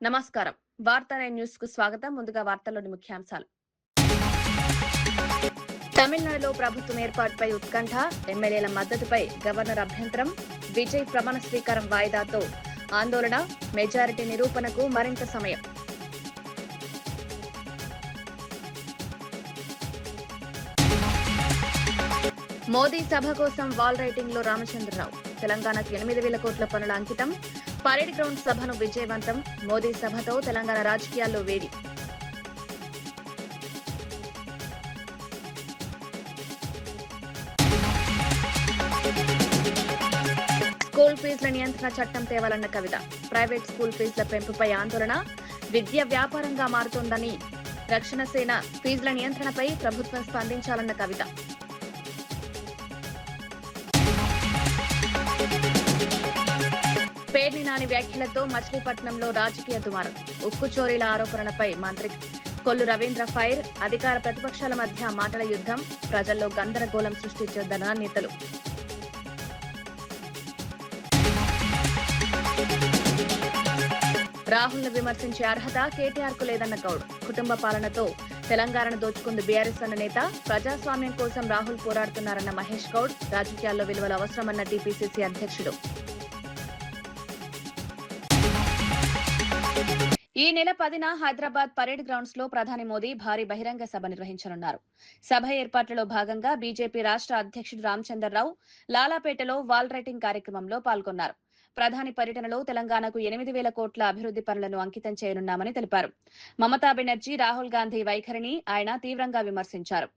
నమస్కారం. వార్తా న్యూస్ కు స్వాగతం. ముందుగా వార్తల్లోని ముఖ్యాంశాలు. తమిళనాడులో ప్రభుత్వం ఏర్పాటుపై ఉత్కంఠ, ఎమ్మెల్యేల మద్దతుపై గవర్నర్ అభ్యంతరం, విజయ్ ప్రమాణ స్వీకారం వాయిదాతో ఆందోళన, మెజారిటీ నిరూపణకు మరింత సమయం. మోదీ సభ కోసం వాల్ రైటింగ్ లో రామచంద్రరావు. తెలంగాణకు 8,000 కోట్ల పనుల అంకితం. పరేడ్ గ్రౌండ్ సభను విజయవంతం. మోదీ సభతో తెలంగాణ రాజకీయాల్లో వేడి. స్కూల్ ఫీజుల నియంత్రణ చట్టం తేవాలన్న కవిత. ప్రైవేట్ స్కూల్ ఫీజుల పెంపుపై ఆందోళన. విద్య వ్యాపారంగా మారుతోందని రక్షణ సేన. ఫీజుల నియంత్రణపై ప్రభుత్వం స్పందించాలన్న కవిత. పేర్ని నాని వ్యాఖ్యలతో మచిలీపట్నంలో రాజకీయ దుమారం. ఉక్కు చోరీల ఆరోపణలపై మంత్రి కొల్లు రవీంద్ర ఫైర్. అధికార ప్రతిపక్షాల మధ్య మాటల యుద్ధం. ప్రజల్లో గందరగోళం సృష్టించొద్దన్న నేతలు. రాహుల్ను విమర్శించే అర్హత కేటీఆర్ కు లేదన్న గౌడ్. కుటుంబ పాలనతో తెలంగాణను దోచుకుంది బీఆర్ఎస్ అన్న నేత. ప్రజాస్వామ్యం కోసం రాహుల్ పోరాడుతున్నారన్న మహేష్ గౌడ్. రాజకీయాల్లో విలువలు అవసరమన్న టీపీసీసీ అధ్యక్షుడు. ఈ నెల 10న హైదరాబాద్ పరేడ్ గ్రౌండ్స్ లో ప్రధాని మోదీ భారీ బహిరంగ సభ నిర్వహించనున్నారు. సభ ఏర్పాట్లలో భాగంగా బీజేపీ రాష్ట్ర అధ్యక్షుడు రామచంద్రరావు లాలాపేటలో వాల్ రైటింగ్ కార్యక్రమంలో పాల్గొన్నారు. ప్రధాని పర్యటనలో తెలంగాణకు 8,000 కోట్ల అభివృద్ది పనులను అంకితం చేయనున్నామని తెలిపారు. మమతా బెనర్జీ, రాహుల్ గాంధీ వైఖరిని ఆయన తీవ్రంగా విమర్శించారు.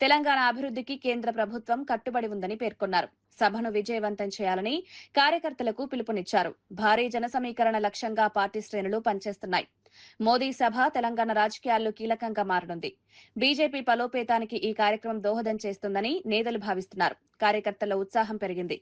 తెలంగాణ అభివృద్దికి కేంద్ర ప్రభుత్వం కట్టుబడి ఉందని పేర్కొన్నారు. సభను విజయవంతం చేయాలని కార్యకర్తలకు పిలుపునిచ్చారు. భారీ జన సమీకరణ లక్ష్యంగా పార్టీ శ్రేణులు పనిచేస్తున్నాయి. మోదీ సభ తెలంగాణ రాజకీయాల్లో కీలకంగా మారనుంది. బీజేపీ బలోపేతానికి ఈ కార్యక్రమం దోహదం చేస్తుందని నేతలు భావిస్తున్నారు. కార్యకర్తల్లో ఉత్సాహం పెరిగింది.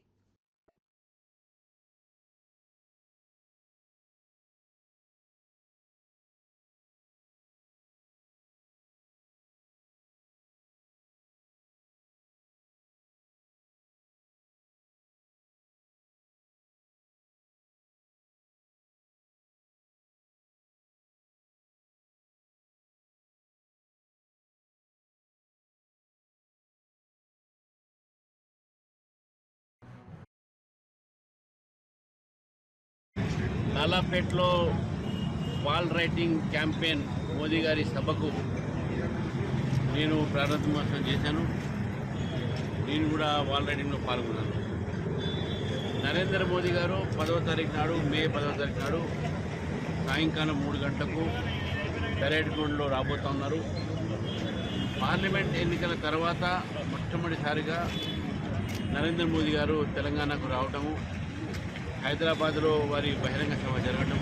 లాలాపేట్లో వాల్ రైటింగ్ క్యాంపెయిన్ మోదీ గారి సభకు నేను ప్రారంభోత్సవం చేశాను. నేను కూడా వాల్ రైటింగ్లో పాల్గొన్నాను. నరేంద్ర మోదీ గారు 10వ తారీఖు నాడు, మే 10వ తారీఖు నాడు సాయంకాలం 3 గంటలకు పరేడ్ గ్రౌండ్లో రాబోతూ ఉన్నారు. పార్లమెంట్ ఎన్నికల తర్వాత మొట్టమొదటిసారిగా నరేంద్ర మోదీ గారు తెలంగాణకు రావటము, హైదరాబాద్లో వారి బహిరంగ సభ జరగటం.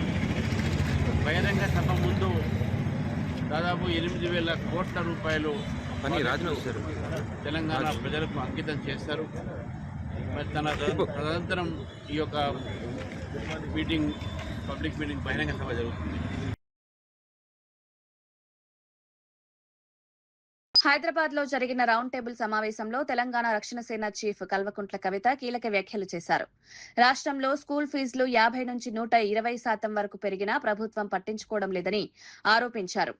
బహిరంగ సభ ముందు దాదాపు 8,000 కోట్ల రూపాయలు తెలంగాణ ప్రజలకు అంకితం చేస్తారు. మరి తదనంతరం ఈ యొక్క మీటింగ్, పబ్లిక్ మీటింగ్, బహిరంగ సభ జరుగుతుంది. హైదరాబాద్ లో జరిగిన రౌండ్ టేబుల్ సమావేశంలో తెలంగాణ రక్షణ సేన చీఫ్ కల్వకుంట్ల కవిత కీలక వ్యాఖ్యలు చేశారు. రాష్ట్రంలో స్కూల్ ఫీజులు 50 నుంచి 120% వరకు పెరిగినా ప్రభుత్వం పట్టించుకోవడం లేదని ఆరోపించారు.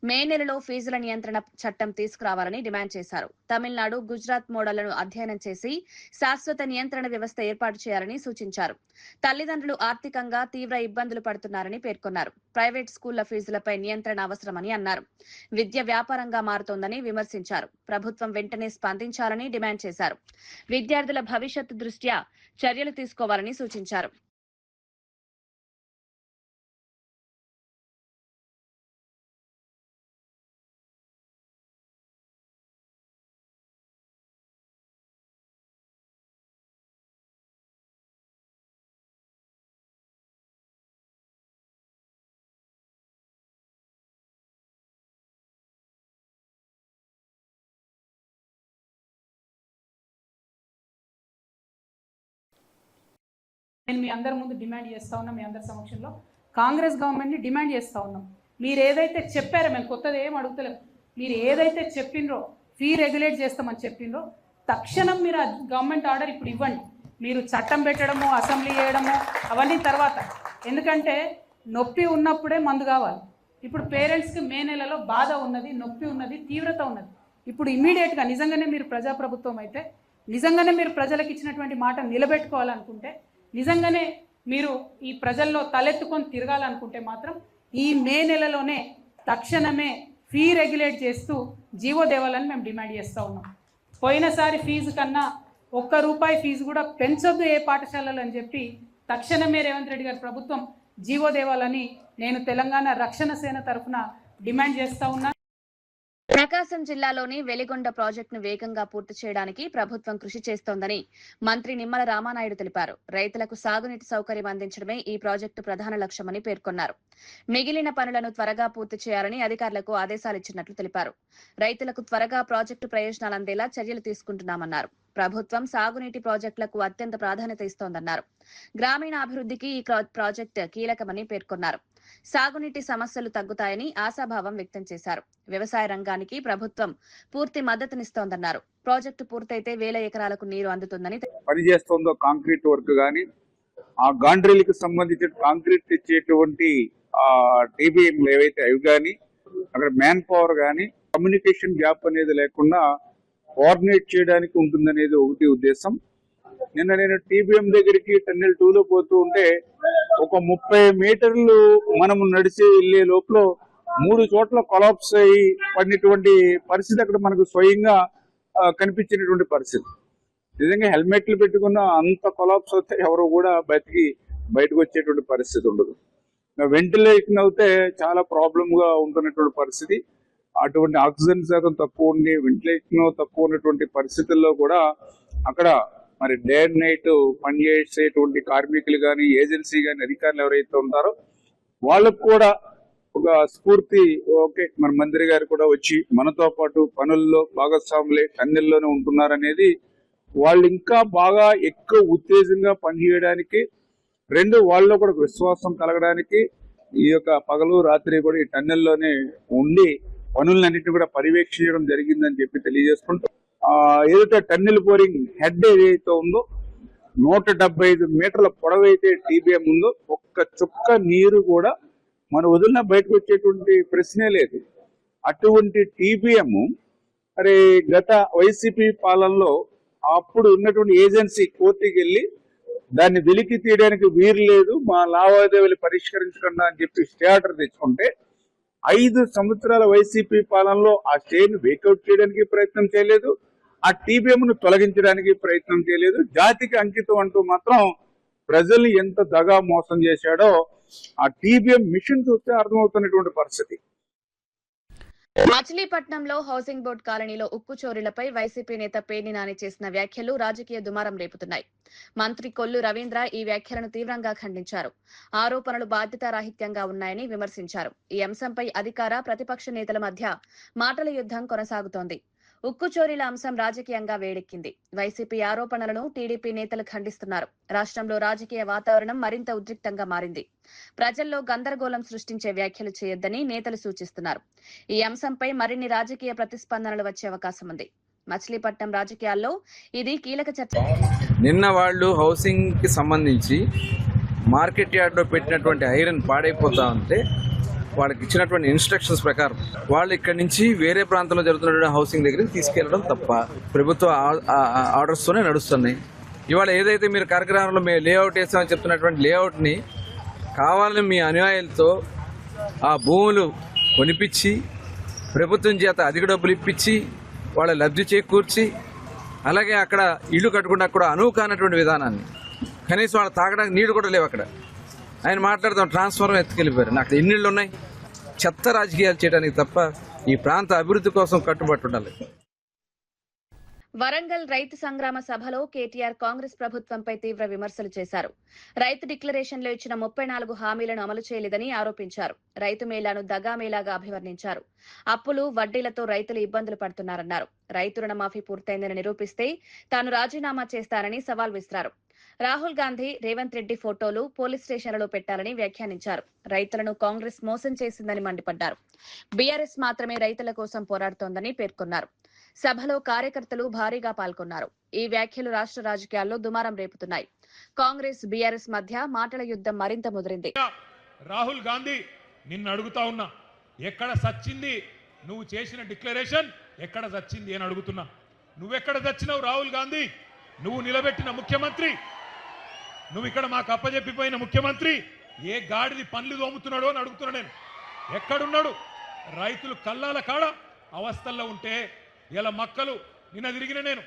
మే నెలలో ఫీజుల నియంత్రణ చట్టం తీసుకురావాలని డిమాండ్ చేశారు. తమిళనాడు, గుజరాత్ మోడళ్లను అధ్యయనం చేసి శాశ్వత నియంత్రణ వ్యవస్థ ఏర్పాటు చేయాలని సూచించారు. తల్లిదండ్రులు ఆర్థికంగా తీవ్ర ఇబ్బందులు పడుతున్నారని పేర్కొన్నారు. ప్రైవేట్ స్కూళ్ల ఫీజులపై నియంత్రణ అవసరమని అన్నారు. విద్య వ్యాపారంగా మారుతోందని విమర్శించారు. ప్రభుత్వం వెంటనే స్పందించాలని డిమాండ్ చేశారు. విద్యార్థుల భవిష్యత్తు దృష్ట్యా చర్యలు తీసుకోవాలని సూచించారు. నేను మీ అందరి ముందు డిమాండ్ చేస్తూ ఉన్నాం, మీ అందరి సమక్షంలో కాంగ్రెస్ గవర్నమెంట్ని డిమాండ్ చేస్తూ ఉన్నాం. మీరు ఏదైతే చెప్పారో, మేము కొత్తది ఏం అడుగుతలేము, మీరు ఏదైతే చెప్పినరో ఫీ రెగ్యులేట్ చేస్తామని చెప్పినరో తక్షణం మీరు గవర్నమెంట్ ఆర్డర్ ఇప్పుడు ఇవ్వండి. మీరు చట్టం పెట్టడము, అసెంబ్లీ చేయడము అవన్నీ తర్వాత. ఎందుకంటే నొప్పి ఉన్నప్పుడే మందు కావాలి. ఇప్పుడు పేరెంట్స్కి మే నెలలో బాధ ఉన్నది, నొప్పి ఉన్నది, తీవ్రత ఉన్నది. ఇప్పుడు ఇమ్మీడియట్గా నిజంగానే మీరు ప్రజాప్రభుత్వం అయితే, నిజంగానే మీరు ప్రజలకు ఇచ్చినటువంటి మాట నిలబెట్టుకోవాలనుకుంటే, నిజంగానే మీరు ఈ ప్రజల్లో తలెత్తుకొని తిరగాలనుకుంటే మాత్రం ఈ మే నెలలోనే తక్షణమే ఫీ రెగ్యులేట్ చేస్తూ జీవో దేవాలని మేము డిమాండ్ చేస్తూ ఉన్నాం. పోయినసారి ఫీజు కన్నా ₹1 ఫీజు కూడా పెంచొద్దు ఏ పాఠశాలలు అని చెప్పి తక్షణమే రేవంత్ రెడ్డి గారి ప్రభుత్వం జీవో దేవాలని నేను తెలంగాణ రక్షణ సేన తరఫున డిమాండ్ చేస్తూ ఉన్నా. ప్రకాశం జిల్లాలోని వెలిగొండ ప్రాజెక్టును వేగంగా పూర్తి చేయడానికి ప్రభుత్వం కృషి చేస్తోందని మంత్రి నిమ్మల రామానాయుడు తెలిపారు. రైతులకు సాగునీటి సౌకర్యం అందించడమే ఈ ప్రాజెక్టు ప్రధాన లక్ష్యమని పేర్కొన్నారు. మిగిలిన పనులను త్వరగా పూర్తి చేయాలని అధికారులకు ఆదేశాలిచ్చినట్లు తెలిపారు. రైతులకు త్వరగా ప్రాజెక్టు ప్రయోజనాలు అందేలా చర్యలు తీసుకుంటున్నామన్నారు. ప్రభుత్వం సాగునీటి ప్రాజెక్టులకు అత్యంత ప్రాధాన్యత ఇస్తోందన్నారు. గ్రామీణాభివృద్ధికి ఈ ప్రాజెక్టు కీలకమని పేర్కొన్నారు. సాగునీటి సమస్యలు తగ్గుతాయని ఆశాభావం వ్యక్తం చేశారు. వ్యవసాయ రంగానికి ప్రభుత్వం పూర్తి మద్దతునిస్తోందన్నారు. ప్రాజెక్టు పూర్తయితే 1000 ఎకరాలకు నీరు అందుతుందని పనిచేస్తుందో కాంక్రీట్ వర్క్ కానీ, ఆ గాండ్రీలకు సంబంధించిన కాంక్రీట్ తెచ్చేటువంటి టీబీఎంలు ఏవైతే అవి కానీ, అక్కడ మ్యాన్ పవర్ కానీ, కమ్యూనికేషన్ గ్యాప్ అనేది లేకుండా కోఆర్డినేట్ చేయడానికి ఉంటుందనేది ఒకటి ఉద్దేశం. నిన్న నేను టీబీఎం దగ్గరికి టన్నెల్ 2లో పోతూ ఉంటే ఒక 30 మీటర్లు మనం నడిచి వెళ్లే లోపల 3 చోట్ల కొలాప్స్ అయ్యి పడినటువంటి పరిస్థితి అక్కడ మనకు స్వయంగా కనిపించినటువంటి పరిస్థితి. నిజంగా హెల్మెట్లు పెట్టుకున్న అంత కొలాప్స్ అవుతే ఎవరు కూడా బయటకు వచ్చేటువంటి పరిస్థితి ఉండదు. వెంటిలేషన్ అవుతే చాలా ప్రాబ్లం గా ఉంటున్నటువంటి పరిస్థితి. అటువంటి ఆక్సిజన్ శాతం తక్కువ ఉండి వెంటిలేషన్ తక్కువ ఉన్నటువంటి పరిస్థితుల్లో కూడా అక్కడ మరి డే అండ్ నైట్ పనిచేసేటువంటి కార్మికులు కానీ, ఏజెన్సీ కానీ, అధికారులు ఎవరైతే ఉంటారో వాళ్ళకు కూడా ఒక స్ఫూర్తి, ఓకే మన మంత్రి గారు కూడా వచ్చి మనతో పాటు పనుల్లో భాగస్వాములే టన్నెల్లోనే ఉంటున్నారనేది వాళ్ళు ఇంకా బాగా ఎక్కువ ఉత్తేజంగా పనిచేయడానికి, వాళ్ళలో కూడా విశ్వాసం కలగడానికి ఈ యొక్క పగలు రాత్రి కూడా ఈ టన్నెల్లోనే ఉండి పనులన్నింటినీ కూడా పర్యవేక్షించడం జరిగిందని చెప్పి తెలియజేసుకుంటూ, ఏదైతే టన్నెల్ బోరింగ్ హెడ్ ఏదైతే ఉందో 175 మీటర్ల పొడవైతే టీబీఎం ఉందో ఒక్క చుక్క నీరు కూడా మనం వదిలిన బయటకు వచ్చేటువంటి ప్రశ్నే లేదు. అటువంటి టీబీఎం మరి గత వైసీపీ పాలనలో అప్పుడు ఉన్నటువంటి ఏజెన్సీ కోర్టుకి వెళ్ళి దాన్ని వెలికి తీయడానికి వీలు లేదు, మా లావాదేవీలు పరిష్కరించకుండా అని చెప్పి స్టే ఆర్డర్ తెచ్చుకుంటే 5 సంవత్సరాల వైసీపీ పాలనలో ఆ స్టేను వేకౌట్ చేయడానికి ప్రయత్నం చేయలేదు, ఆ టీబీఎంను తొలగించడానికి ప్రయత్నం చేయలేదు. జాతికి అంకితం అంటూ మాత్రం ప్రజల్ని ఎంత దగా మోసం చేశాడో ఆ టీబీఎం మిషన్ చూస్తే అర్థమవుతున్నటువంటి పరిస్థితి. మచిలీపట్నంలో హౌసింగ్ బోర్డు కాలనీలో ఉక్కు చోరీలపై వైసీపీ నేత పేర్ని నాని చేసిన వ్యాఖ్యలు రాజకీయ దుమారం రేపుతున్నాయి. మంత్రి కొల్లు రవీంద్ర ఈ వ్యాఖ్యలను తీవ్రంగా ఖండించారు. ఆరోపణలు బాధ్యతారాహిత్యంగా ఉన్నాయని విమర్శించారు. ఈ అంశంపై అధికార ప్రతిపక్ష నేతల మధ్య మాటల యుద్ధం కొనసాగుతోంది. ఉక్కు చోరీల అంశం రాజకీయంగా వేడెక్కింది. వైసీపీ ఆరోపణలను టీడీపీ నేతలు ఖండిస్తున్నారు. రాష్ట్రంలో రాజకీయ వాతావరణం మరింత ఉద్రిక్తంగా మారింది. ప్రజల్లో గందరగోళం సృష్టించే వ్యాఖ్యలు చేయొద్దని నేతలు సూచిస్తున్నారు. ఈ అంశంపై మరిన్ని రాజకీయ ప్రతిస్పందనలు వచ్చే అవకాశం ఉంది. మచిలీపట్నం రాజకీయాల్లో ఇది కీలక చర్చ. నిన్న వాళ్ళు హౌసింగ్ కి సంబంధించి మార్కెట్ యార్డ్ లో పెట్టినటువంటి ఐరన్ పాడైపోతా ఉంటే వాళ్ళకి ఇచ్చినటువంటి ఇన్స్ట్రక్షన్స్ ప్రకారం వాళ్ళు ఇక్కడి నుంచి వేరే ప్రాంతంలో జరుగుతున్న హౌసింగ్ దగ్గరికి తీసుకెళ్లడం తప్ప ప్రభుత్వ ఆర్డర్స్ తోనే నడుస్తున్నాయి. ఇవాళ ఏదైతే మీరు కార్యక్రమంలో మేము లేఅవుట్ వేస్తామని చెప్తున్నటువంటి లేఅవుట్ని కావాలని మీ అనుయాయులతో ఆ భూములు కొనిపించి ప్రభుత్వం చేత అధిక డబ్బులు ఇప్పించి వాళ్ళ లబ్ధి చేకూర్చి అలాగే అక్కడ ఇల్లు కట్టుకున్నా కూడా అనువు కానటువంటి విధానాన్ని, కనీసం వాళ్ళు తాగడానికి నీళ్లు కూడా లేవు. అక్కడ ఆయన మాట్లాడతాం ట్రాన్స్ఫార్మర్ ఎత్తుకెళ్ళిపోయారు. నాకు ఎన్నిళ్ళు ఉన్నాయి. చెత్త రాజకీయాలు చేయడానికి తప్ప ఈ ప్రాంత అభివృద్ధి కోసం కట్టుబడి ఉండాలి. వరంగల్ రైతు సంగ్రామ సభలో కేటీఆర్ కాంగ్రెస్ ప్రభుత్వంపై తీవ్ర విమర్శలు చేశారు. రైతు డిక్లరేషన్లో ఇచ్చిన 34 హామీలను అమలు చేయలేదని ఆరోపించారు. రైతు మేళాను దగామేళాగా అభివర్ణించారు. అప్పులు వడ్డీలతో రైతులు ఇబ్బందులు పడుతున్నారన్నారు. రైతు రుణమాఫీ పూర్తయిందని నిరూపిస్తే తాను రాజీనామా చేస్తానని సవాల్ విసిరారు. రాహుల్ గాంధీ, రేవంత్ రెడ్డి ఫోటోలు పోలీస్ స్టేషన్లలో పెట్టాలని వ్యాఖ్యానించారు. రైతులను కాంగ్రెస్ మోసం చేసిందని మండిపడ్డారు. బీఆర్ఎస్ మాత్రమే రైతుల కోసం పోరాడుతోందని పేర్కొన్నారు. సభలో కార్యకర్తలు భారీగా పాల్గొన్నారు. ఈ వ్యాఖ్యలు రాష్ట్ర రాజకీయాల్లో దుమారం రేపుతున్నాయి. కాంగ్రెస్ బీఆర్ఎస్ మధ్య మాటల యుద్ధం మరింత ముదిరింది. రాహుల్ గాంధీ నిన్ను అడుగుతా ఉన్నా, ఎక్కడ సచ్చింది నువ్వు చేసిన డిక్లరేషన్, ఎక్కడ సచ్చింది అని అడుగుతున్నా. నువ్వెక్కడ చచ్చినావు రాహుల్ గాంధీ? నువ్వు నిలబెట్టిన ముఖ్యమంత్రి, నువ్వు ఇక్కడ మాకు అప్పజెప్పిపోయిన ముఖ్యమంత్రి ఏ గాడిది పనులు దోముతున్నాడో అని అడుగుతున్నా నేను. ఎక్కడున్నాడు? రైతులు కల్లాల కాడ అవస్థల్లో ఉంటే ఇలా మక్కలు నిన్న తిరిగిన నేను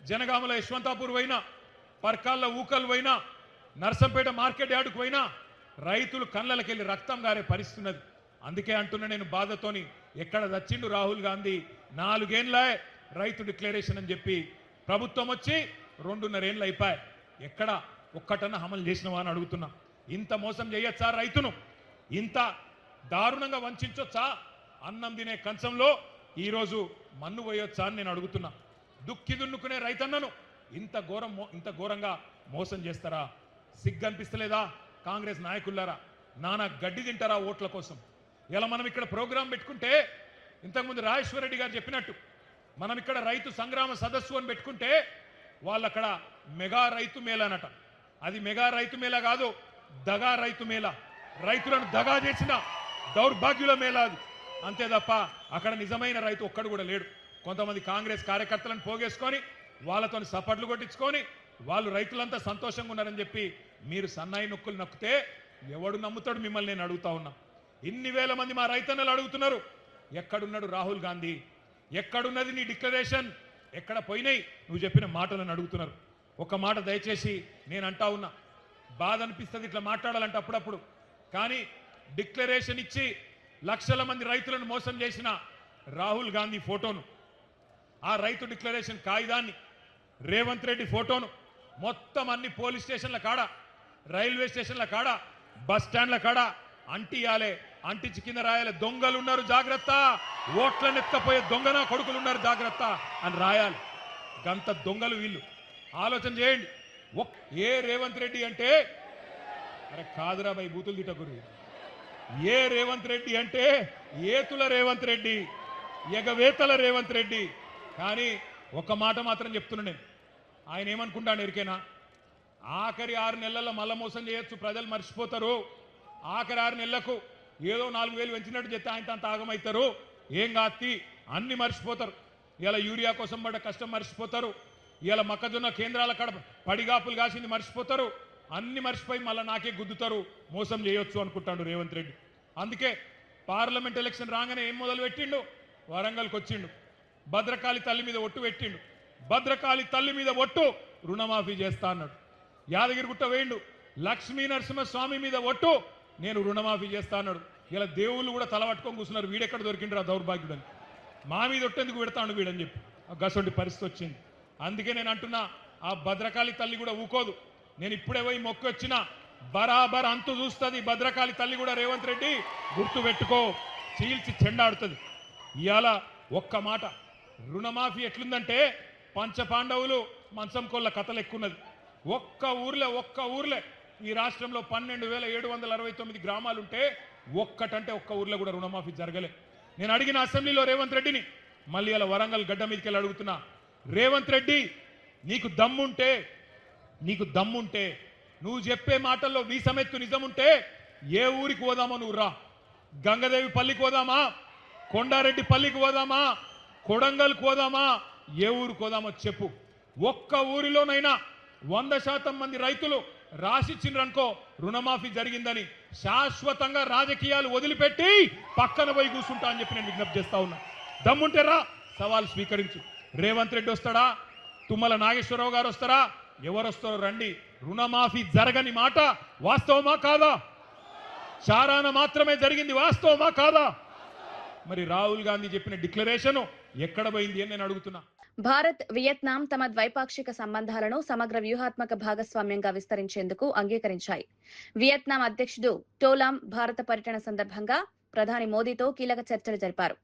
జనగామల యశ్వంతాపూర్ పోయినా, పర్కాల్లో ఊకలు పోయినా, నర్సంపేట మార్కెట్ యార్డుకు పోయినా రైతులు కళ్ళకెళ్ళి రక్తం గారే పరిస్థితున్నది. అందుకే అంటున్నా నేను బాధతోని, ఎక్కడ చచ్చిండు రాహుల్ గాంధీ? 4 ఏళ్ళే రైతు డిక్లరేషన్ అని చెప్పి ప్రభుత్వం వచ్చి 2.5 ఏళ్ళు అయిపోయాయి. ఎక్కడ ఒక్కటన్నా అమలు చేసినవా అని అడుగుతున్నా. ఇంత మోసం చేయొచ్చా రైతును? ఇంత దారుణంగా వంచొచ్చా? అన్నం తినే కంచంలో ఈరోజు మన్ను పోయొచ్చా అని నేను అడుగుతున్నా. దుక్కి దున్నుకునే రైతన్నను ఇంత ఘోరంగా మోసం చేస్తారా? సిగ్గనిపిస్తలేదా కాంగ్రెస్ నాయకులారా? నానా గడ్డి తింటారా ఓట్ల కోసం? ఇలా మనం ఇక్కడ ప్రోగ్రాం పెట్టుకుంటే, ఇంతకుముందు రాజేశ్వర రెడ్డి గారు చెప్పినట్టు మనం ఇక్కడ రైతు సంగ్రామ సదస్సు అని పెట్టుకుంటే వాళ్ళు అక్కడ మెగా రైతు మేళ అనట. అది మెగా రైతు మేళ కాదు, దగా రైతు మేళ. రైతులను దగా చేసిన దౌర్భాగ్యుల మేళ అది. అంతే తప్ప అక్కడ నిజమైన రైతు ఒక్కడు కూడా లేడు. కొంతమంది కాంగ్రెస్ కార్యకర్తలను పోగేసుకొని వాళ్ళతో సపట్లు కొట్టించుకొని వాళ్ళు రైతులంతా సంతోషంగా ఉన్నారని చెప్పి మీరు సన్నాయి నొక్కులు నొక్కితే ఎవడు నమ్ముతాడు మిమ్మల్ని? నేను అడుగుతా ఉన్నా. ఇన్ని వేల మంది మా రైతన్నలు అడుగుతున్నారు, ఎక్కడున్నాడు రాహుల్ గాంధీ? ఎక్కడున్నది నీ డిక్లరేషన్? ఎక్కడ పోయినాయి నువ్వు చెప్పిన మాటలను అడుగుతున్నారు. ఒక మాట దయచేసి నేను అంటా ఉన్నా, బాధ అనిపిస్తుంది ఇట్లా మాట్లాడాలంటే అప్పుడప్పుడు. కానీ డిక్లరేషన్ ఇచ్చి లక్షల మంది రైతులను మోసం చేసిన రాహుల్ గాంధీ ఫోటోను, ఆ రైతు డిక్లరేషన్ కాగితాన్ని, రేవంత్ రెడ్డి ఫోటోను మొత్తం అన్ని పోలీస్ స్టేషన్ల కాడ, రైల్వే స్టేషన్ల కాడ, బస్ స్టాండ్ల కాడ అంటియాలే. అంటించి కింద రాయాలి, దొంగలున్నారు జాగ్రత్త, ఓట్లను ఎత్తపోయే దొంగన కొడుకులున్నారు జాగ్రత్త అని రాయాలి. గంత దొంగలు వీళ్ళు. ఆలోచన చేయండి. ఏ రేవంత్ రెడ్డి అంటే, అరే కాదురా బై బూతులు తిట్టగురు, ఏ రేవంత్ రెడ్డి అంటే ఏతుల రేవంత్ రెడ్డి, ఎగవేతల రేవంత్ రెడ్డి. కానీ ఒక మాట మాత్రం చెప్తున్నా నేను, ఆయన ఏమనుకుంటాను ఎరికేనా? ఆఖరి 6 నెలల్లో మళ్ళా మోసం చేయొచ్చు, ప్రజలు మర్చిపోతారు. ఆఖరి 6 నెలలకు ఏదో 4,000 పెంచినట్టు చెప్తే ఆయన అంత ఆగమవుతారు. ఏం కాత్తి అన్ని మర్చిపోతారు. ఇలా యూరియా కోసం పడ్డ కష్టం మర్చిపోతారు. ఇలా మొక్కజొన్న కేంద్రాల కడ పడిగాపులు కాసింది మర్చిపోతారు. అన్ని మర్చిపోయి మళ్ళీ నాకే గుద్దుతారు, మోసం చేయొచ్చు అనుకుంటాడు రేవంత్ రెడ్డి. అందుకే పార్లమెంట్ ఎలక్షన్ రాగానే ఏం మొదలు పెట్టిండు? వరంగల్కి వచ్చిండు, భద్రకాళి తల్లి మీద ఒట్టు పెట్టిండు. భద్రకాళి తల్లి మీద ఒట్టు, రుణమాఫీ చేస్తా అన్నాడు. యాదగిరిగుట్ట వేయండు, లక్ష్మీ నరసింహస్వామి మీద ఒట్టు, నేను రుణమాఫీ చేస్తా అన్నాడు. ఇలా దేవుళ్ళు కూడా తలపట్టుకొని కూర్చున్నారు, వీడెక్కడ దొరికిండ్రా దౌర్భాగ్యుడని, మా మీద ఒట్టెందుకు పెడతాడు వీడని చెప్పి గసొంటి పరిస్థితి వచ్చింది. అందుకే నేను అంటున్నా, ఆ భద్రకాళి తల్లి కూడా ఊకోదు. నేను ఇప్పుడే పోయి మొక్కు వచ్చిన బరాబర్ అంతు చూస్తుంది భద్రకాళి తల్లి కూడా. రేవంత్ రెడ్డి గుర్తు పెట్టుకో, చీల్చి చెండాడుతుంది. ఇవాళ ఒక్క మాట, రుణమాఫీ ఎట్లుందంటే పంచపాండవులు మంచం కొల్ల కథలు ఎక్కున్నది. ఒక్క ఊర్లే ఈ రాష్ట్రంలో 12,769 గ్రామాలుంటే ఒక్క ఊర్లో కూడా రుణమాఫీ జరగలే. నేను అడిగిన అసెంబ్లీలో రేవంత్ రెడ్డిని, మళ్ళీ అలా వరంగల్ గడ్డ మీదకి వెళ్ళి అడుగుతున్నా, రేవంత్ రెడ్డి నీకు దమ్ముంటే నువ్వు చెప్పే మాటల్లో వీసమెత్తు నిజముంటే ఏ ఊరికి పోదామో నువ్వు రా. గంగదేవి పల్లికి పోదామా, కొండారెడ్డి పల్లికి పోదామా, కొడంగల్కి పోదామా, ఏ ఊరికి పోదామో చెప్పు. ఒక్క ఊరిలోనైనా 100% మంది రైతులు రాసిచ్చిండ్రనుకో రుణమాఫీ జరిగిందని, శాశ్వతంగా రాజకీయాలు వదిలిపెట్టి పక్కన పోయి కూర్చుంటా అని చెప్పి నేను విజ్ఞప్తి చేస్తా ఉన్నా. దమ్ముంటే రా, సవాల్ స్వీకరించు. రేవంత్ రెడ్డి వస్తాడా, తుమ్మల నాగేశ్వరరావు గారు వస్తారా, ఎవరు వస్తారో రండి. రుణమాఫీ జరగని మాట వాస్తవమా కాదా? చారాన మాత్రమే జరిగింది, వాస్తవమా కాదా? మరి రాహుల్ గాంధీ చెప్పిన డిక్లరేషన్ ఎక్కడ పోయింది అని నేను అడుగుతున్నా. భారత్, వియత్నాం తమ ద్వైపాక్షిక సంబంధాలను సమగ్ర వ్యూహాత్మక భాగస్వామ్యంగా విస్తరించేందుకు అంగీకరించాయి. వియత్నాం అధ్యక్షుడు టోలాం భారత పర్యటన సందర్భంగా ప్రధాని మోదీతో కీలక చర్చలు జరిపారు.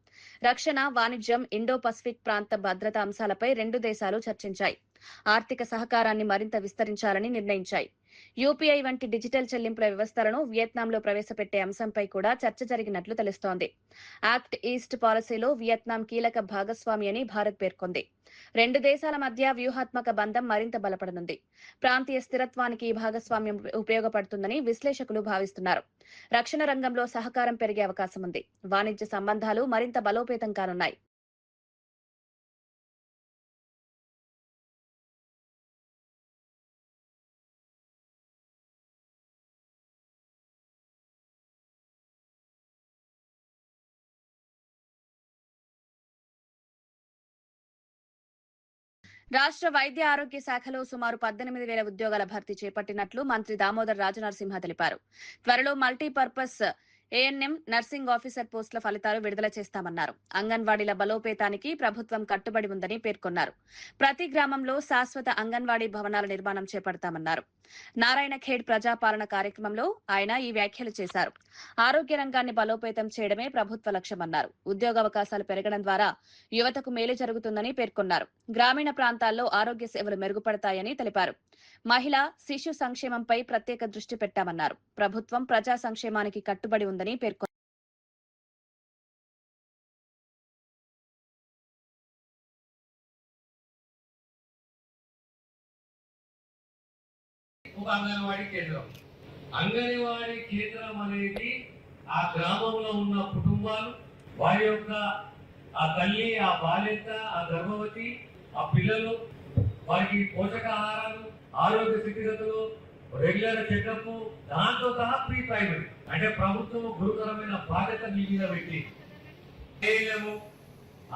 రక్షణ, వాణిజ్యం, ఇండో పసిఫిక్ ప్రాంత భద్రతా అంశాలపై 2 దేశాలు చర్చించాయి. ఆర్థిక సహకారాన్ని మరింత విస్తరించాలని నిర్ణయించాయి. యూపీఐ వంటి డిజిటల్ చెల్లింపుల వ్యవస్థలను వియత్నాంలో ప్రవేశపెట్టే అంశంపై కూడా చర్చ జరిగినట్లు తెలుస్తోంది. యాక్ట్ ఈస్ట్ పాలసీలో వియత్నాం కీలక భాగస్వామి అని భారత్ పేర్కొంది. రెండు దేశాల మధ్య వ్యూహాత్మక బంధం మరింత బలపడనుంది. ప్రాంతీయ స్థిరత్వానికి ఈ భాగస్వామ్యం ఉపయోగపడుతుందని విశ్లేషకులు భావిస్తున్నారు. రక్షణ రంగంలో సహకారం పెరిగే అవకాశం ఉంది. వాణిజ్య సంబంధాలు మరింత బలోపేతం కానున్నాయి. రాష్ట్ర వైద్య ఆరోగ్య శాఖలో సుమారు 18,000 ఉద్యోగాల భర్తీ చేపట్టినట్లు మంత్రి దామోదర్ రాజనరసింహ తెలిపారు. త్వరలో మల్టీపర్పస్ ఏఎన్ఎం నర్సింగ్ ఆఫీసర్ పోస్టుల ఫలితాలు విడుదల చేస్తామన్నారు. అంగన్వాడీల బలోపేతానికి ప్రభుత్వం కట్టుబడి ఉందని పేర్కొన్నారు. ప్రతి గ్రామంలో శాశ్వత అంగన్వాడీ భవనాల నిర్మాణం చేపడతామన్నారు. నారాయణఖేడ్ ప్రజాపాలన కార్యక్రమంలో ఆయన ఈ వ్యాఖ్యలు చేశారు. ఆరోగ్య రంగాన్ని బలోపేతం చేయడమే ప్రభుత్వ లక్ష్యమన్నారు. ఉద్యోగావకాశాలు పెరగడం ద్వారా యువతకు మేలు జరుగుతుందని పేర్కొన్నారు. గ్రామీణ ప్రాంతాల్లో ఆరోగ్య సేవలు మెరుగుపడతాయని తెలిపారు. మహిళా శిశు సంక్షేమంపై ప్రత్యేక దృష్టి పెట్టామన్నారు. ప్రభుత్వం ప్రజా సంక్షేమానికి కట్టుబడి ఉందని పేర్కొన్నారు. అంగన్వాడీ కేంద్రం అనేది ఆ గ్రామంలో ఉన్న కుటుంబాలు, వారి యొక్క ఆ తల్లి, ఆ బాలింత, ఆ గర్భవతి, ఆ పిల్లలు, వారికి పోషకాహారాలు, ఆరోగ్య స్థితిగతులు, రెగ్యులర్ చెకప్, దాంతో సహా ప్రీ ప్రైమరీ అంటే ప్రభుత్వం గురుతరమైన బాధ్యత మీ మీద పెట్టి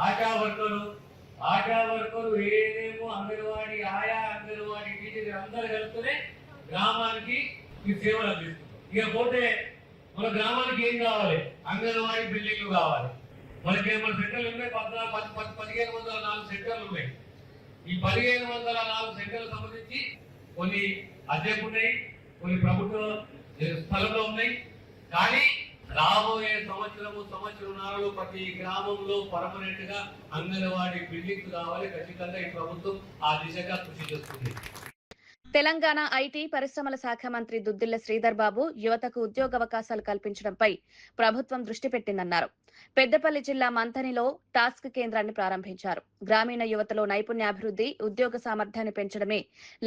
ఆశా వర్కరు ఏదేమో అంగన్వాడీ ఆయా అంగన్వాడీ టీచర్ అందరూ కలిస్తేనే గ్రామానికి ఈ సేవలు అందిస్తుంది. ఇక పోతే మన గ్రామానికి ఏం కావాలి? అంగన్వాడీ బిల్డింగ్లు కావాలి. మనకి మన సెంటర్లు ఉన్నాయి, 1504 సెంటర్లు ఉన్నాయి. ఈ 1504 సెంటర్లకు సంబంధించి కొన్ని అద్దెకు ఉన్నాయి, కొన్ని ప్రభుత్వ స్థలంలో ఉన్నాయి. కానీ రాబోయే సంవత్సరంన్నరలో ప్రతి గ్రామంలో పర్మనెంట్ గా అంగన్వాడీ బిల్డింగ్స్ కావాలి. ఖచ్చితంగా ఈ ప్రభుత్వం ఆ దిశగా కృషి చేస్తుంది. తెలంగాణ ఐటీ పరిశ్రమల శాఖ మంత్రి దుద్దిళ్ల శ్రీధర్ బాబు యువతకు ఉద్యోగావకాశాలు కల్పించడంపై ప్రభుత్వం దృష్టి పెట్టిందన్నారు. పెద్దపల్లి జిల్లా మంథనిలో టాస్క్ కేంద్రాన్ని ప్రారంభించారు. గ్రామీణ యువతలో నైపుణ్యాభివృద్ధి, ఉద్యోగ సామర్థ్యాన్ని పెంచడమే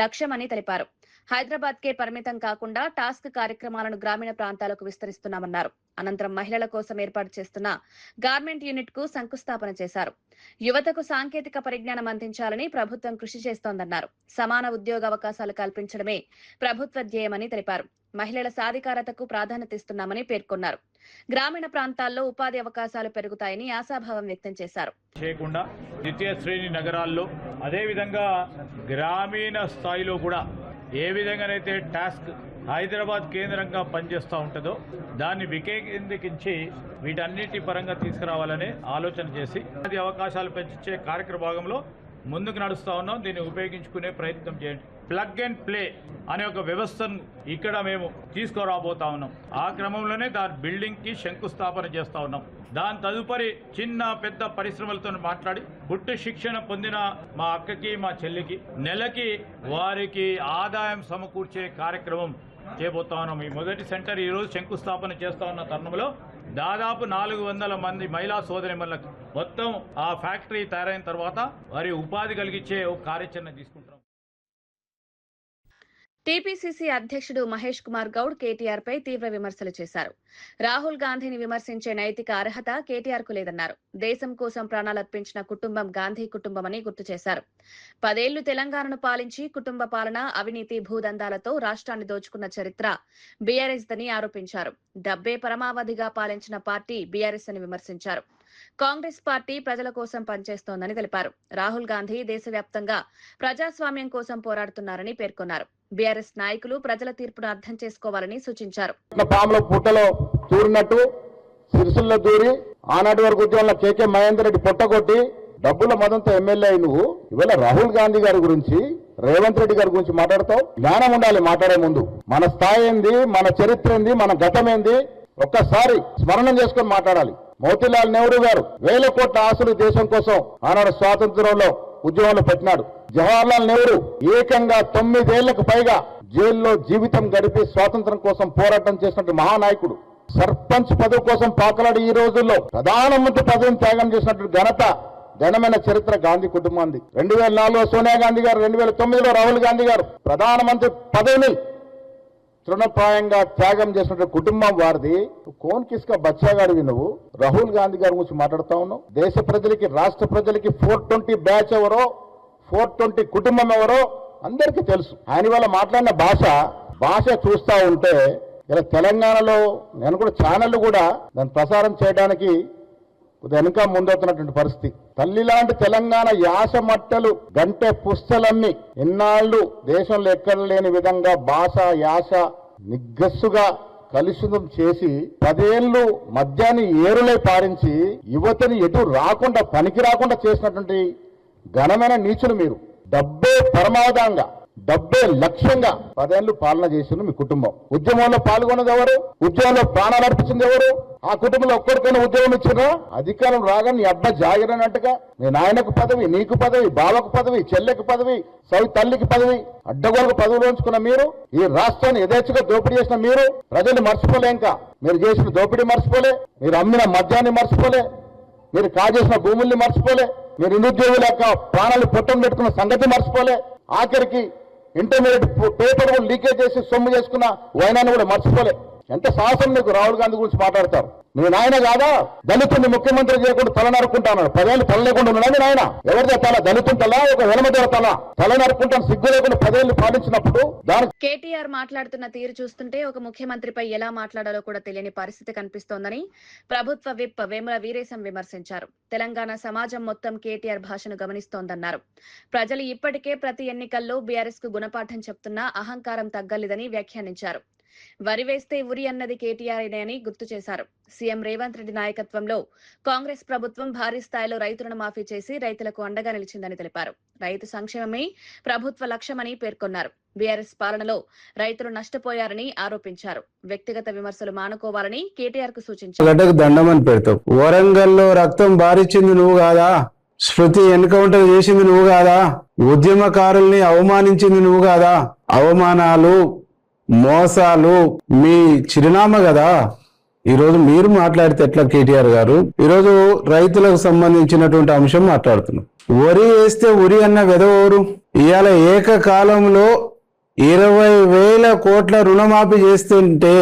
లక్ష్యమని తెలిపారు. హైదరాబాద్ కే పరిమితం కాకుండా టాస్క్ కార్యక్రమాలను గ్రామీణ ప్రాంతాలకు విస్తరిస్తున్నామన్నారు. అనంతరం మహిళల కోసం ఏర్పాటు చేస్తున్న గార్మెంట్ యూనిట్ కు శంకుస్థాపన చేశారు. యువతకు సాంకేతిక పరిజ్ఞానం అందించాలని ప్రభుత్వం కృషి చేస్తోందన్నారు. సమాన ఉద్యోగ అవకాశాలు కల్పించడమే ప్రభుత్వ ధ్యేయమని తెలిపారు. మహిళల సాధికారతకు ప్రాధాన్యతిస్తున్నామని పేర్కొన్నారు. గ్రామీణ ప్రాంతాల్లో ఉపాధి అవకాశాలు పెరుగుతాయని ఆశాభావం వ్యక్తం చేశారు. చేయకుండా ద్వితీయ శ్రేణి నగరాల్లో, అదేవిధంగా గ్రామీణ స్థాయిలో కూడా ఏ విధంగానైతే టాస్క్ హైదరాబాద్ కేంద్రంగా పనిచేస్తూ ఉంటుందో దాన్ని వికేంద్రీకరించి వీటన్నిటి పరంగా తీసుకురావాలనే ఆలోచన చేసి అది అవకాశాలు పెంచే కార్యక్రమ భాగంలో ముందుకు నడుస్తూ ఉన్నాం. దీన్ని ఉపయోగించుకునే ప్రయత్నం చేయండి. ప్లగ్ అండ్ ప్లే అనే ఒక వ్యవస్థను ఇక్కడ మేము తీసుకురాబోతా ఉన్నాం. ఆ క్రమంలోనే దాని బిల్డింగ్ కి శంకుస్థాపన చేస్తా ఉన్నాం. దాని తదుపరి చిన్న పెద్ద పరిశ్రమలతో మాట్లాడి పుట్టు శిక్షణ పొందిన మా అక్కకి, మా చెల్లికి నెలకి వారికి ఆదాయం సమకూర్చే కార్యక్రమం చేయబోతా ఉన్నాం. ఈ మొదటి సెంటర్ ఈ రోజు శంకుస్థాపన చేస్తా ఉన్న తరుణంలో దాదాపు 400 మంది మహిళా సోదరిమణులకు మొత్తం ఆ ఫ్యాక్టరీ తయారైన తర్వాత వారి ఉపాధి కలిగించే ఒక కార్యాచరణ తీసుకుంటాం. టీపీసీసీ అధ్యక్షుడు మహేష్ కుమార్ గౌడ్ కేటీఆర్ పై తీవ్ర విమర్శలు చేశారు. రాహుల్ గాంధీని విమర్శించే నైతిక అర్హత కేటీఆర్ కు లేదన్నారు. దేశం కోసం ప్రాణాలర్పించిన కుటుంబం గాంధీ కుటుంబమని గుర్తు చేశారు. 10 ఏళ్లు తెలంగాణను పాలించి కుటుంబ పాలన, అవినీతి, భూదందాలతో రాష్ట్రాన్ని దోచుకున్న చరిత్ర బీఆర్ఎస్ దని ఆరోపించారు. డబ్బే పరమావధిగా పాలించిన పార్టీ బీఆర్ఎస్ అని విమర్శించారు. కాంగ్రెస్ పార్టీ ప్రజల కోసం పనిచేస్తోందని తెలిపారు. రాహుల్ గాంధీ దేశవ్యాప్తంగా ప్రజాస్వామ్యం కోసం పోరాడుతున్నారని పేర్కొన్నారు. బీఆర్ఎస్ నాయకులు ప్రజల తీర్పును అర్థం చేసుకోవాలని సూచించారు. పాములో పుట్టలో తూరినట్టు సిరిసిల్లో దూరి ఆనాటి వరకు ఉద్యమంలో కేకే మహేందర్ రెడ్డి పొట్టగొట్టి డబ్బుల మదంతో ఎమ్మెల్యే నువ్వు ఇవాళ రాహుల్ గాంధీ గారి గురించి, రేవంత్ రెడ్డి గారి గురించి మాట్లాడతావు. జ్ఞానం ఉండాలి మాట్లాడే ముందు. మన స్థాయి ఏంది, మన చరిత్ర ఏంది, మన గతం ఏంది ఒక్కసారి స్మరణం చేసుకొని మాట్లాడాలి. మోతీలాల్ నెహ్రూ గారు 1000 కోట్ల ఆస్తులు దేశం కోసం ఆనాడు స్వాతంత్రంలో ఉద్యమంలో పెట్టినాడు. జవహర్లాల్ నెహ్రూ ఏకంగా 9 ఏళ్లకు పైగా జైల్లో జీవితం గడిపి స్వాతంత్రం కోసం పోరాటం చేసినట్టు మహానాయకుడు, సర్పంచ్ పదవి కోసం పాకలాడి ఈ రోజుల్లో ప్రధానమంత్రి పదవిని త్యాగం చేసినట్టు ఘనమైన చరిత్ర గాంధీ కుటుంబాన్ని. 2004లో సోనియా గాంధీ గారు, 2009లో రాహుల్ గాంధీ గారు ప్రధానమంత్రి పదవిని తృణప్రాయంగా త్యాగం చేసినట్టు కుటుంబం వారిది. కోన్ కిస్కా బచ్చాగాడివి నువ్వు రాహుల్ గాంధీ గారి గురించి మాట్లాడుతా ఉన్నావు. దేశ ప్రజలకి, రాష్ట్ర ప్రజలకి 420 బ్యాచ్ ఎవరో, 420 కుటుంబం ఎవరో అందరికీ తెలుసు. ఆయన వల్ల మాట్లాడిన భాష చూస్తా ఉంటే ఇలా తెలంగాణలో నేను కూడా ఛానళ్లు కూడా దాన్ని ప్రసారం చేయడానికి వెనుక ముందవుతున్నటువంటి పరిస్థితి. తల్లి లాంటి తెలంగాణ యాస మట్టలు గంటె పుస్తలమ్మి ఎన్నాళ్ళు దేశంలో ఎక్కడ లేని విధంగా భాష యాస నిగ్గస్సుగా కలుషితం చేసి 10 ఏళ్లు మద్యాన్ని ఏరులై పారించి యువతని ఎటు రాకుండా పనికి రాకుండా చేసినటువంటి ఘనమైన నీచులు మీరు. డబ్బే పరమావధంగా, డబ్బే లక్ష్యంగా 10 ఏళ్లు పాలన చేసింది మీ కుటుంబం. ఉద్యమంలో పాల్గొన్నది ఎవరు? ఉద్యమంలో ప్రాణాలు అర్పించింది ఎవరు? ఆ కుటుంబంలో ఒక్కరికైనా ఉద్యోగం ఇచ్చినా? అధికారం రాగానే నీ అబ్బా జాగిరన్నట్టుగా మీ నాయనకు పదవి, నీకు పదవి, బావకు పదవి, చెల్లెకు పదవి, తల్లికి పదవి, అడ్డగోలకు పదవులు ఉంచుకున్న మీరు, ఈ రాష్ట్రాన్ని యథేచ్ఛగా దోపిడీ చేసిన మీరు ప్రజల్ని మర్చిపోలేక, మీరు చేసిన దోపిడీ మర్చిపోలే, మీరు అమ్మిన మద్యాన్ని మర్చిపోలే, మీరు కాజేసిన భూముల్ని మర్చిపోలే, మీరు నిరుద్యోగుల యొక్క ప్రాణాలు పొట్టం పెట్టుకున్న సంగతి మర్చిపోలే, ఆఖరికి ఇంటర్మీడియట్ పేపర్ కూడా లీకేజ్ చేసి సొమ్ము చేసుకున్న వైనాన్ని కూడా మర్చిపోలే. ఎంత సాహసం నీకు రాహుల్ గాంధీ గురించి మాట్లాడతారు? మీ నాయన కాదా దళితుడిని ముఖ్యమంత్రి చేయకుండా తల నరుక్కుంటాను? 10 ఏళ్ళు తల లేకుండా ఉన్నాడు మీ నాయన. ఎవరిదే తల? దళితుని తల, ఒక వెలమదేవ తల నరుక్కుంటాను సిగ్గు లేకుండా 10 ఏళ్ళు పాలించినప్పుడు దానికి. కేటీఆర్ మాట్లాడుతున్న తీరు చూస్తుంటే ఒక ముఖ్యమంత్రిపై ఎలా మాట్లాడాలో కూడా తెలియని పరిస్థితి కనిపిస్తోందని ప్రభుత్వ విప్ వేముల వీరేశం విమర్శించారు. తెలంగాణ సమాజం మొత్తం కేటీఆర్ భాషను గమనిస్తోందన్నారు. ప్రజలు ఇప్పటికే ప్రతి ఎన్నికల్లో బీఆర్ఎస్ కు గుణపాఠం చెప్తున్నా అహంకారం తగ్గలేదని వ్యాఖ్యానించారు. వరి వేస్తే ఉరి అన్నది కేటీఆర్ అని గుర్తు చేశారు. సీఎం రేవంత్ రెడ్డి నాయకత్వంలో కాంగ్రెస్ ప్రభుత్వం భారీ స్థాయిలో రైతు రుణమాఫీ చేసి రైతులకు అండగా నిలిచిందని తెలిపారు. రైతు సంక్షేమమే ప్రభుత్వ లక్ష్యమని పేర్కొన్నారు. బీఆర్ఎస్ పాలనలో రైతులు నష్టపోయారని ఆరోపించారు. వ్యక్తిగత విమర్శలు మానుకోవాలని కేటీఆర్ కు సూచించారు. దండమని పెడతావు. వరంగల్లో రక్తం బారిచ్చింది నువ్వు కాదా? శృతి ఎన్కౌంటర్ చేసింది నువ్వు కాదా? ఉద్యమకారుల్ని అవమానించింది నువ్వు కాదా? అవమానాలు, మోసాలు మీ చిరునామా కదా. ఈరోజు మీరు మాట్లాడితే ఎట్లా కేటీఆర్ గారు? ఈరోజు రైతులకు సంబంధించినటువంటి అంశం మాట్లాడుతున్నాం. వరి వేస్తే ఉరి అన్న వెదవరు ఇవాళ ఏకకాలంలో 20,000 కోట్ల రుణమాఫీ చేస్తుంటే,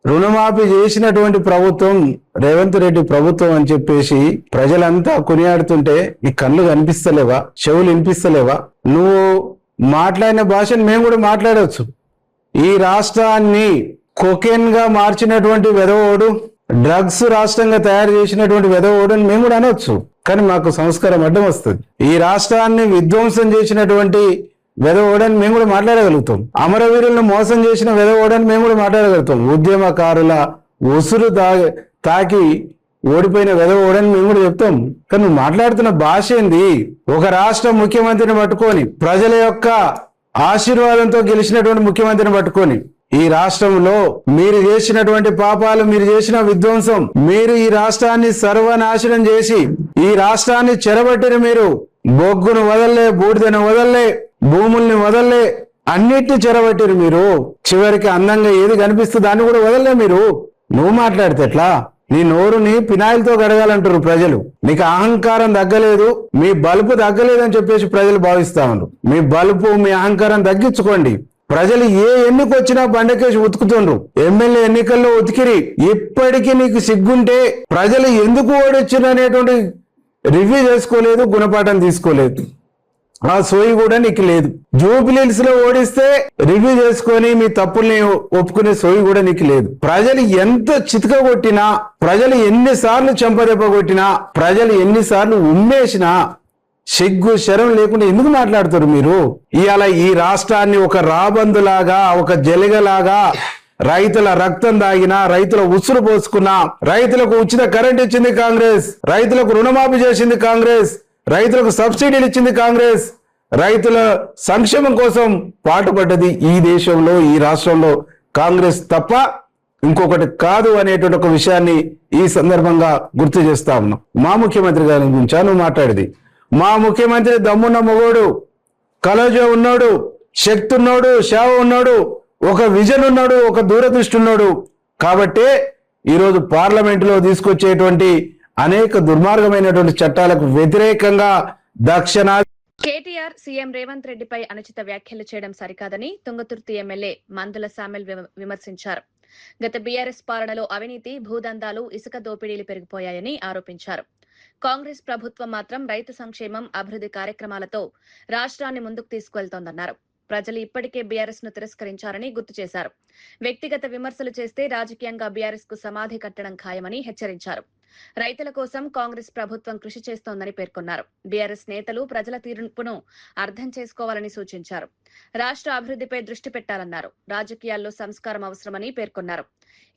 రుణమాఫీ చేసినటువంటి ప్రభుత్వం రేవంత్ రెడ్డి ప్రభుత్వం అని చెప్పేసి ప్రజలంతా కొనియాడుతుంటే నీ కళ్ళు కనిపిస్తలేవా? చెవులు వినిపిస్తలేవా? నువ్వు మాట్లాడిన భాషను మేము కూడా మాట్లాడవచ్చు. ఈ రాష్ట్రాన్ని కొకెన్ గా మార్చినటువంటి వెధవోడు, డ్రగ్స్ రాష్ట్రంగా తయారు చేసినటువంటి వెధవోడు అని మేము కూడా అనవచ్చు. కానీ మాకు సంస్కారం అడ్డం వస్తుంది. ఈ రాష్ట్రాన్ని విధ్వంసం చేసినటువంటి వెధవోడని మేము కూడా మాట్లాడగలుగుతాం. అమరవీరులను మోసం చేసిన వెధవోడని మేము కూడా మాట్లాడగలుగుతాం. ఉద్యమకారుల ఉసురు తాకి ఓడిపోయిన వెధవోడని మేము కూడా చెప్తాం. కానీ నువ్వు మాట్లాడుతున్న భాష ఏంది? ఒక రాష్ట్ర ముఖ్యమంత్రిని పట్టుకొని, ప్రజల యొక్క ఆశీర్వాదంతో గెలిచినటువంటి ముఖ్యమంత్రిని పట్టుకొని, ఈ రాష్ట్రంలో మీరు చేసినటువంటి పాపాలు, మీరు చేసిన విధ్వంసం, మీరు ఈ రాష్ట్రాన్ని సర్వనాశనం చేసి ఈ రాష్ట్రాన్ని చెరబట్టిన మీరు బొగ్గును వదల్లే, బూడిదను వదల్లే, భూముల్ని వదల్లే, అన్నిటిని చెరబట్టిరు మీరు. చివరికి అందంగా ఏది కనిపిస్తుంది దాన్ని కూడా వదల్లే మీరు. నువ్వు మాట్లాడితే ఎట్లా? నీ నోరుని పినాయిల్తో గడగాలంటారు ప్రజలు. నీకు అహంకారం తగ్గలేదు, మీ బలుపు తగ్గలేదని చెప్పేసి ప్రజలు భావిస్తా ఉన్నారు. మీ బలుపు, మీ అహంకారం తగ్గించుకోండి. ప్రజలు ఏ ఎన్నికొచ్చినా బండకేసి ఉతుకుతుండ్రు. ఎమ్మెల్యే ఎన్నికల్లో ఉతికిరి. ఇప్పటికీ నీకు సిగ్గుంటే ప్రజలు ఎందుకు ఓడొచ్చిన అనేటువంటి రివ్యూ చేసుకోలేదు, గుణపాఠం తీసుకోలేదు. ఆ సోయి కూడా నీకు లేదు. జూబ్లీహిల్స్ లో ఓడిస్తే రివ్యూ చేసుకొని మీ తప్పుల్ని ఒప్పుకునే సోయి కూడా నీకు లేదు. ప్రజలు ఎంత చితక కొట్టినా, ప్రజలు ఎన్నిసార్లు చెంపదెబ్బ కొట్టినా, ప్రజలు ఎన్నిసార్లు ఉమ్మేసినా సిగ్గు శరం లేకుండా ఎందుకు మాట్లాడుతారు మీరు? ఇవాళ ఈ రాష్ట్రాన్ని ఒక రాబందులాగా, ఒక జలిగలాగా, రైతుల రక్తం దాగినా, రైతుల ఉసురు పోసుకున్నా, రైతులకు ఉచిత కరెంట్ ఇచ్చింది కాంగ్రెస్, రైతులకు రుణమాఫీ చేసింది కాంగ్రెస్, రైతులకు సబ్సిడీలు ఇచ్చింది కాంగ్రెస్, రైతుల సంక్షేమం కోసం పాటుపడ్డది ఈ దేశంలో, ఈ రాష్ట్రంలో కాంగ్రెస్ తప్ప ఇంకొకటి కాదు అనేటువంటి ఒక విషయాన్ని ఈ సందర్భంగా గుర్తు చేస్తా ఉన్నాం. మా ముఖ్యమంత్రి గారి గురించి నువ్వు మాట్లాడేది. మా ముఖ్యమంత్రి దమ్మున్న మొగోడు, కలజ ఉన్నాడు, శక్తి ఉన్నాడు, సేవ ఉన్నాడు, ఒక విజన్ ఉన్నాడు, ఒక దూరదృష్టి ఉన్నాడు. కాబట్టే ఈరోజు పార్లమెంటులో తీసుకొచ్చేటువంటి అనేక దుర్మార్గమైనటువంటి చట్టాలకు వ్యతిరేకంగా దక్షిణాది కేటీఆర్ సీఎం రేవంత్ రెడ్డిపై అనుచిత వ్యాఖ్యలు చేయడం సరికాదని తుంగతుర్తి ఎమ్మెల్యే మందుల సామెల్ విమర్శించారు. గత బీఆర్ఎస్ పాలనలో అవినీతి, భూదందాలు, ఇసుక దోపిడీలు పెరిగిపోయాయని ఆరోపించారు. కాంగ్రెస్ ప్రభుత్వం మాత్రం రైతు సంక్షేమం, అభివృద్ధి కార్యక్రమాలతో రాష్ట్రాన్ని ముందుకు తీసుకువెళ్తోందన్నారు. ప్రజలు ఇప్పటికే బీఆర్ఎస్ ను తిరస్కరించారని గుర్తు చేశారు. వ్యక్తిగత విమర్శలు చేస్తే రాజకీయంగా బీఆర్ఎస్ కు సమాధి కట్టడం ఖాయమని హెచ్చరించారు. రైతుల కోసం కాంగ్రెస్ ప్రభుత్వం కృషి చేస్తోందని పేర్కొన్నారు. బీఆర్ఎస్ నేతలు ప్రజల తీర్పును అర్థం చేసుకోవాలని సూచించారు. రాష్ట్ర అభివృద్ధిపై దృష్టి పెట్టాలన్నారు. రాజకీయాల్లో సంస్కారం అవసరమని పేర్కొన్నారు.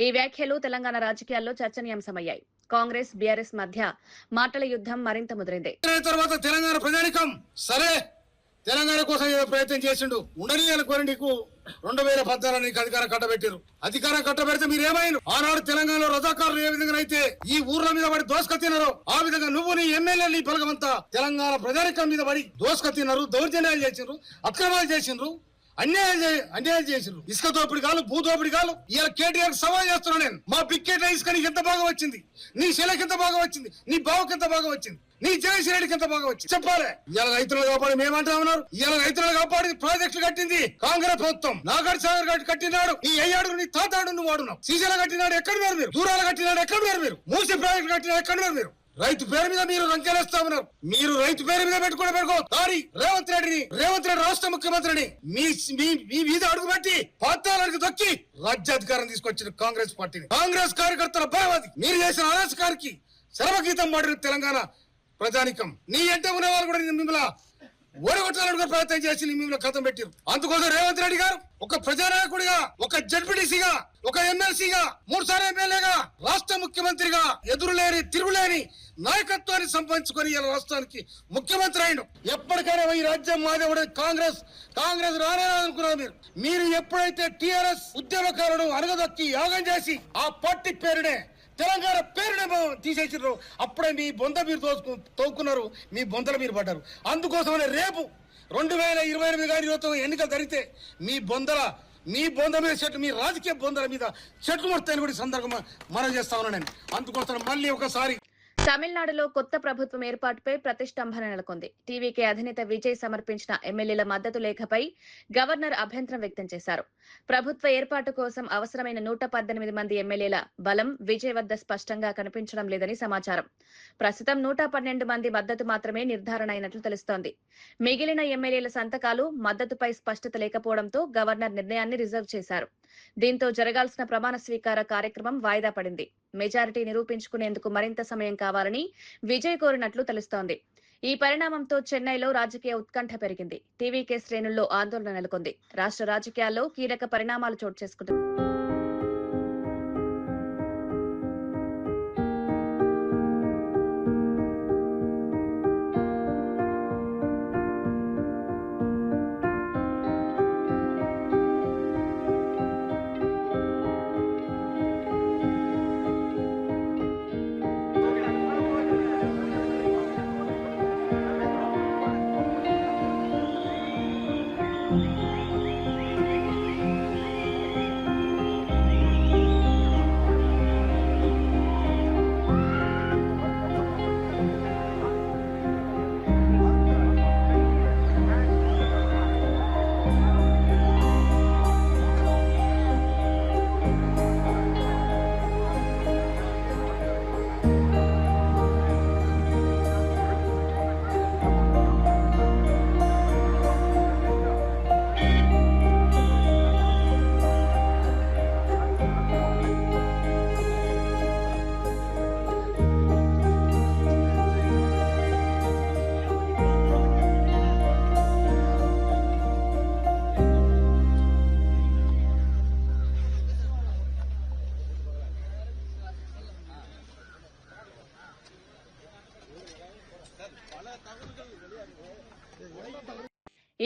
ఈ వ్యాఖ్యలు తెలంగాణ రాజకీయాల్లో చర్చనీయాంశమయ్యాయి. కాంగ్రెస్ బీఆర్ఎస్ మధ్య మాటల యుద్ధం మరింత ముదిరింది. తర్వాత తెలంగాణ ప్రజానికం సరే తెలంగాణ కోసం ఏదో ప్రయత్నం చేసిండు ఉండని అనుకోని నీకు 2014 నీకు అధికారం కట్టబెట్టారు. అధికారం కట్టబెడితే మీరు ఏమైనా ఆనాడు తెలంగాణలో రజాకారులు ఏ విధంగా అయితే ఈ ఊర్ల మీద పడి దోసుక తిన్నారో ఆ విధంగా నువ్వు నీ ఎమ్మెల్యే నీ బలగమంతా తెలంగాణ ప్రజానికం మీద పడి దోసుక తిన్నారు, దౌర్జన్యాలు చేసిండ్రు, అక్రమాలు చేసిండ్రు, అన్యాయం చేసిండ్రు. ఇసుక దోపిడి కాదు, భూ దోపిడి కాదు. ఇలా కేటీఆర్ సవాల్ చేస్తున్నా నేను. మా పిక్కెట్ల ఇసుక నీకు ఎంత బాగా వచ్చింది, నీ శిలకి ఎంత బాగా వచ్చింది, నీ బావుకి ఎంత బాగా వచ్చింది, నీ జయశ్రేణికి ఎంత బాగా వచ్చింది చెప్పాలి. ఇలా రైతులను కాపాడి మేమంటున్నారు. ఇలా రైతులను కాపాడి ప్రాజెక్టులు కట్టింది కాంగ్రెస్ ప్రభుత్వం. నాగార్జున సాగర్ కట్టినాడు నీ అయ్యాడు, నీ తాతాడు నువ్వు వాడున్నావు. శ్రీశైలం కట్టినాడు ఎక్కడ వేరు మీరు, దూరాలు కట్టినాడు ఎక్కడ వేరు మీరు, మూసి ప్రాజెక్టు కట్టినాడు ఎక్కడ వేరు మీరు. రైతు పేరు మీద మీరు రంకెలేస్తా ఉన్నారు. మీరు రైతు పేరు మీద పెట్టుకో కానీ రేవంత్ రెడ్డి రాష్ట్ర ముఖ్యమంత్రిని మీ మీద అడుగు పెట్టి పాతాలకు దొక్కి రాజ్యాధికారం తీసుకొచ్చిన కాంగ్రెస్ పార్టీని, కాంగ్రెస్ కార్యకర్తల భయవాది మీరు చేసిన అరాచకానికి శరవగీతం పాడిన తెలంగాణ ప్రజానికం. నీ అంటే ఉన్న వాళ్ళు కూడా మిమ్మల్ని ఓడగొట్టాలని ప్రయత్నం చేసి మిమ్మల్ని కథం పెట్టారు. అందుకోసం రేవంత్ రెడ్డి గారు ఒక ప్రజానాయకుడిగా, ఒక జడ్పీటీసీగా, ఒక ఎమ్మెల్సీగా, 3 సార్లు ఎమ్మెల్యేగా, రాష్ట్ర ముఖ్యమంత్రిగా ఎదురులేని తిరుగులేని నాయకత్వాన్ని సంపాదించుకొని ఇలా రాష్ట్రానికి ముఖ్యమంత్రి అయ్యాడు. ఎప్పటికైనా ఈ రాజ్యం మాదేవుడు కాంగ్రెస్ రానేదనుకున్నారు మీరు ఎప్పుడైతే టీఆర్ఎస్ ఉద్యమకారుడు అనగదొక్కి యాగం చేసి ఆ పార్టీ పేరునే తెలంగాణ పేరునే తీసేసారు. అప్పుడే మీ బొంద మీరు తోక్కున్నారు, మీ బొందలు మీరు పడ్డారు. అందుకోసమనే రేపు 2028 గారి 29 ఎన్నికలు జరిగితే మీ బొంద మీద చెట్లు, మీ రాజకీయ బొందల మీద చెట్లు మొత్తాన్ని కూడా సందర్భంగా మనం చేస్తా ఉన్నాను నేను. అందుకోసం మళ్ళీ ఒకసారి తమిళనాడులో కొత్త ప్రభుత్వం ఏర్పాటుపై ప్రతిష్టంభన నెలకొంది. టీవీకే అధినేత విజయ్ సమర్పించిన ఎమ్మెల్యేల మద్దతు లేఖపై గవర్నర్ అభ్యంతరం వ్యక్తం చేశారు. ప్రభుత్వ ఏర్పాటు కోసం అవసరమైన 118 మంది ఎమ్మెల్యేల బలం విజయ్ వద్ద స్పష్టంగా కనిపించడం లేదని సమాచారం. ప్రస్తుతం 112 మంది మద్దతు మాత్రమే నిర్ధారణ అయినట్లు తెలుస్తోంది. మిగిలిన ఎమ్మెల్యేల సంతకాలు, మద్దతుపై స్పష్టత లేకపోవడంతో గవర్నర్ నిర్ణయాన్ని రిజర్వ్ చేశారు. దీంతో జరగాల్సిన ప్రమాణ స్వీకార కార్యక్రమం వాయిదా పడింది. మెజారిటీ నిరూపించుకునేందుకు మరింత సమయం కావాలని విజయ్ కోరినట్లు తెలుస్తోంది. ఈ పరిణామంతో చెన్నైలో రాజకీయ ఉత్కంఠ పెరిగింది. టీవీకే శ్రేణుల్లో ఆందోళన నెలకొంది. రాష్ట్ర రాజకీయాల్లో కీలక పరిణామాలు చోటు చేసుకుంటున్నాయి.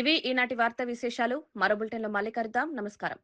ఇవి ఈనాటి వార్తా విశేషాలు. మరో బులెటిన్లో మళ్ళీ కలుద్దాం. నమస్కారం.